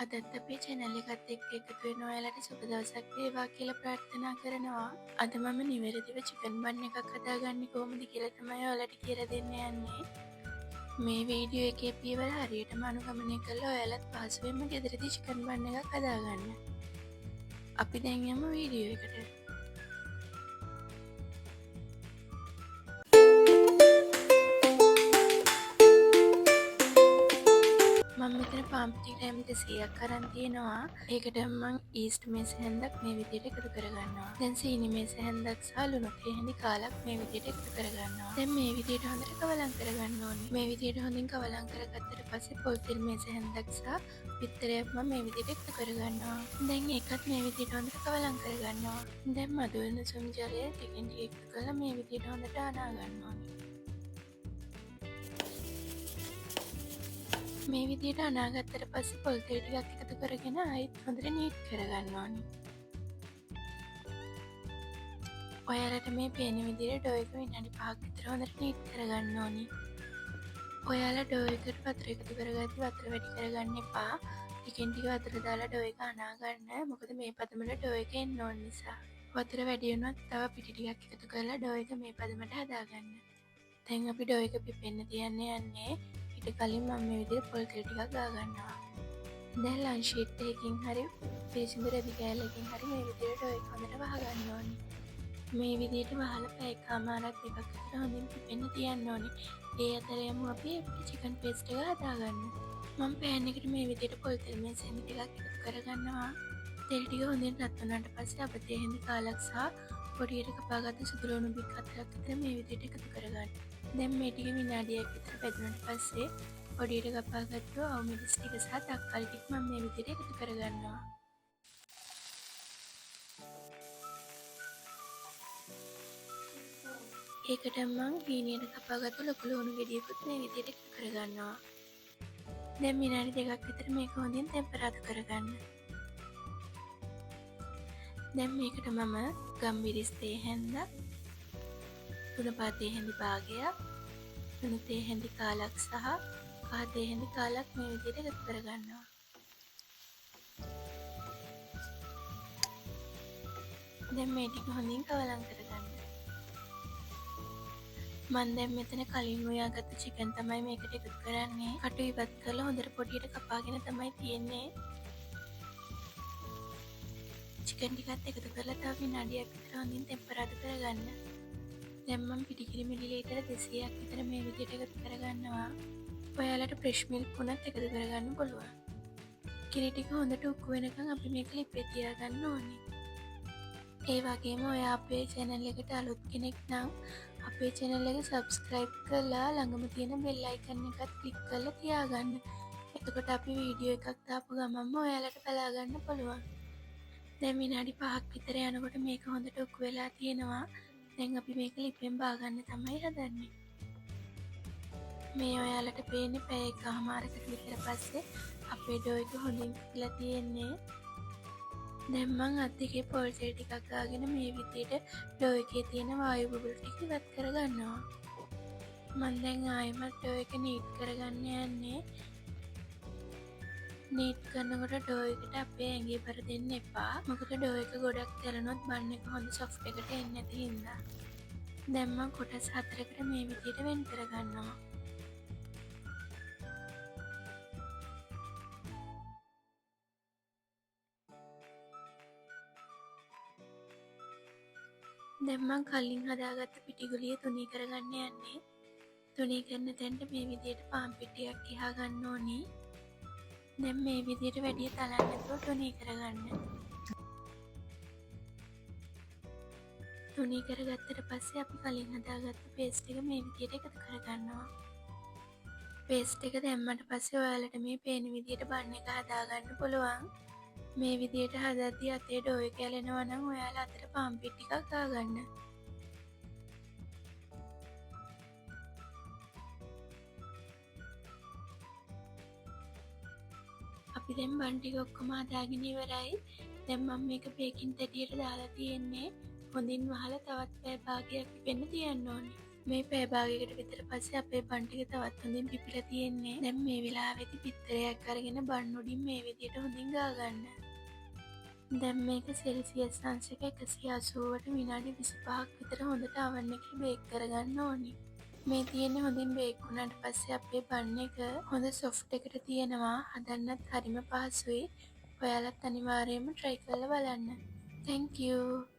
අදත් අපේ channel එකත් එක්ක එකතු වෙන ඔයාලට සුබ දවසක් වේවා කියලා ප්‍රාර්ථනා කරනවා. අද මම නිවැරදිව chicken bun එකක් හදාගන්නේ කොහොමද කියලා තමයි ඔයාලට කියලා දෙන්න යන්නේ. මේ වීඩියෝ එකේ පියවර හරියටම අනුගමනය කළා ඔයාලත් පහසුවෙන්ම ගෙදරදී chicken bun එකක් හදාගන්න. අපි දැන් යමු වීඩියෝ එකට. මම මෙතන පාම්පිටි ග්‍රෑම් 200ක් අරන් තියෙනවා. ඒකට මම ඊස්ට් මේස හැන්දක් මේ විදිහට එකතු කරගන්නවා. දැන් සීනි මේස හැන්දක් සහ ලුණු තේ හැඳි කාලක් මේ විදිහට එකතු කරගන්නවා. දැන් මේ විදිහට හොඳට කවලම් කරගන්න ඕනේ. මේ විදිහට හොඳින් කවලම් කරගත්තට පස්සේ පොල් තෙල් මේස හැන්දක් සහ පිටරයක් මම මේ විදිහට එකතු කරගන්නවා. දැන් ඒකත් මේ විදිහට හොඳට කවලම් කරගන්නවා. දැන් මදුවෙන සුම් ජලය ටිකෙන් ටික එකතු කරලා මේ විදිහට හොඳට අනා ගන්න ඕනේ. මේ විදිහට අනාගත්තට පස්සේ පොල් තෙල් ටිකක් එකතු කරගෙන ආයෙත් හොඳට නීට් කරගන්න ඕනේ. ඔයාලට මේ පේන විදිහට ඩෝ එක විනාඩි 5ක් විතර හොඳට නීට් කරගන්න ඕනේ. ඔයාලා ඩෝ එකට වතුර එකතු කරගද්දි වතුර වැඩි කරගන්න එපා. ටිකෙන් ටික වතුර දාලා ඩෝ එක අනා ගන්න. මොකද මේ පදමට ඩෝ එක එන්න ඕන නිසා. වතුර වැඩි වුණොත් තව පිටි ටිකක් එකතු කරලා ඩෝ එක මේ පදමට හදාගන්න. දැන් අපි ඩෝ එක පිපෙන්න තියන්න යන්නේ. ඊට කලින් මම මේ විදිහට පොල් තෙල් ටිකක් ගා ගන්නවා. දැන් ලන්ච් ෂීට් එකකින් හරි පිරිසිදු රෙදි කෑල්ලකින් හරි මේ විදිහට ඩෝ එක හොඳට වහ ගන්න ඕනේ. මේ විදිහට වහලා පැයකමාරක් දෙකක් විතර හොඳින් පිපෙන්න තියන්න ඕනේ. ඒ අතරේ යමු අපි චිකන් පේස්ට් එක හදාගන්න. මම පෑන් එකට මේ විදිහට පොල් තෙල් මේස හැඳි ටිකක් එකතු කරගන්නවා. තෙල් ටික හොඳින් රත් වුණාට පස්සේ අප තේ හැඳි කාලක් සහ පොඩියට කපාගත්ත සුදු ලුණු බික් 4ක් විතර මේ විදිහට එකතු කරගන්න. දැන් මේ ටික විනාඩියක් විතර පැදුනට පස්සේ පොඩියට කපාගත්තු අවමිරිස් ටික සහ තක්කාලි ටික මම මේ විදිහට එකතු කරගන්නවා. ඒකට මම හීනියට කපාගත්තු ලොකු ලුණු ගෙඩියකුත් මේ විදිහට එකතු කරගන්නවා. දැන් විනාඩි දෙකක් විතර මේක හොඳින් ටෙම්පරාදු කරගන්න. දැන් මේකට මම ගම්මිරිස් තේ හැන්දක්, තුන පා තේ හැඳි භාගයක්, තුන තේ හැඳි කාලක් සහ කහ තේ හැඳි කාලක් මේ විදිහට එකතු කරගන්නවා. දැන් මේ ටික හොඳින් කවලම් කරගන්න. මම දැන් මෙතන කලින් උයාගත්ත චිකන් තමයි මේකට එකතු කරන්නේ. කටු ඉවත් කරලා හොඳට පොඩියට කපාගෙන තමයි තියෙන්නේ. චිකන් ටිකත් එකතු කරලා තව විනාඩියක් විතර හොඳින් ටෙම්පරාදු කරගන්න. දැන් මම පිටිකිරි මිලිලීටර 200ක් විතර මේ විදිහට එකතු කරගන්නවා. ඔයාලට ෆ්‍රෙෂ් මිල්ක් උනත් එකතු කරගන්න පුළුවන්. කිරි ටික හොඳට උක්කු වෙනකන් අපි මේක ලිපේ තියාගන්න ඕනේ. ඒ වගේම ඔයා අපේ channel එකට අලුත් කෙනෙක් නම් අපේ channel එක subscribe කරලා ළඟම තියෙන bell icon එකත් click කරලා තියාගන්න. එතකොට අපි වීඩියෝ එකක් දාපු ගමන්ම ඔයාලට බලා ගන්න පුළුවන්. දැන් විනාඩි 5ක් විතර යනකොට මේක හොඳට උක්කු වෙලා තියෙනවා. දැන් අපි මේක ලිපෙන් බාගන්න තමයි හදන්නේ. මේ ඔයාලට පේන්නේ පැය එකමාරකට විතර පස්සේ අපේ ඩෝ එක හොඳින් පිපිලා තියෙන්නේ. දැන් මං අත් දෙකේ පොල් තෙල් ටිකක් ගාගෙන මේ විදිහට ඩෝ එකේ තියෙන වායු බුබුලු ටික ඉවත් කරගන්නවා. මම දැන් ආයෙමත් ඩෝ එක නීට් කරගන්න යන්නේ. නීට් කරනකොට ඩෝ එකට අපේ ඇඟේ බර දෙන්න එපා. මොකද ඩෝ එක ගොඩක් තැලුනොත් බන් එක හොඳ සොෆ්ට් එකට එන්නේ නැති හින්දා. දැන් මම කොටස් 4කට මේ විදිහට වෙන් කරගන්නවා. දැන් මම කලින් හදාගත්ත පිටි ගුලිය තුනී කරගන්න යන්නේ. තුනී කරන තැනට මේ විදිහට පාන් පිටියක් ගහා ගන්න ඕනේ. දැන් මේ විදිහට වැඩි තලන්න නැතුව තුනී කරගන්න. තුනී කරගත්තට පස්සේ අපි කලින් හදාගත්ත පේස්ට් එක මේ විදිහට එකතු කරගන්නවා. පේස්ට් එක දැම්මට පස්සේ ඔයාලට මේ පේන විදිහට බන් එක හදාගන්න පුළුවන්. මේ විදිහට හදද්දී අතේ ඩෝ එක ඇලෙනවා නම් ඔයාලා අතට පාන් පිටි ටිකක් ගාගන්න. අපි දැන් බන් ටික ඔක්කොම හදාගෙන ඉවරයි. දැන් මම මේක බේකින් තැටියට දාලා තියෙන්නේ. හොඳින් වහලා තවත් පැය භාගයක් පිපෙන්න තියන්න ඕනේ. මේ පැය භාගයකට විතර පස්සේ අපේ බන් ටික තවත් හොඳින් පිපිලා තියෙන්නේ. දැන් මේ වෙලාවේදී බිත්තරයක් අරගෙන බන් උඩින් මේ විදියට හොඳින් ගා ගන්න. දැන් මේක සෙල්සියස් අංශක 180ට විනාඩි 25ක් විතර හොඳට oven එකේ බේක් කරගන්න ඕනි. මේ තියෙන්නේ හොඳින් බේක් වුණාට පස්සේ අපේ බන් එක හොඳ සොෆ්ට් එකට තියෙනවා. හදන්නත් හරිම පහසුයි. ඔයාලත් අනිවාර්යයෙන්ම try කරලා බලන්න. Thank you.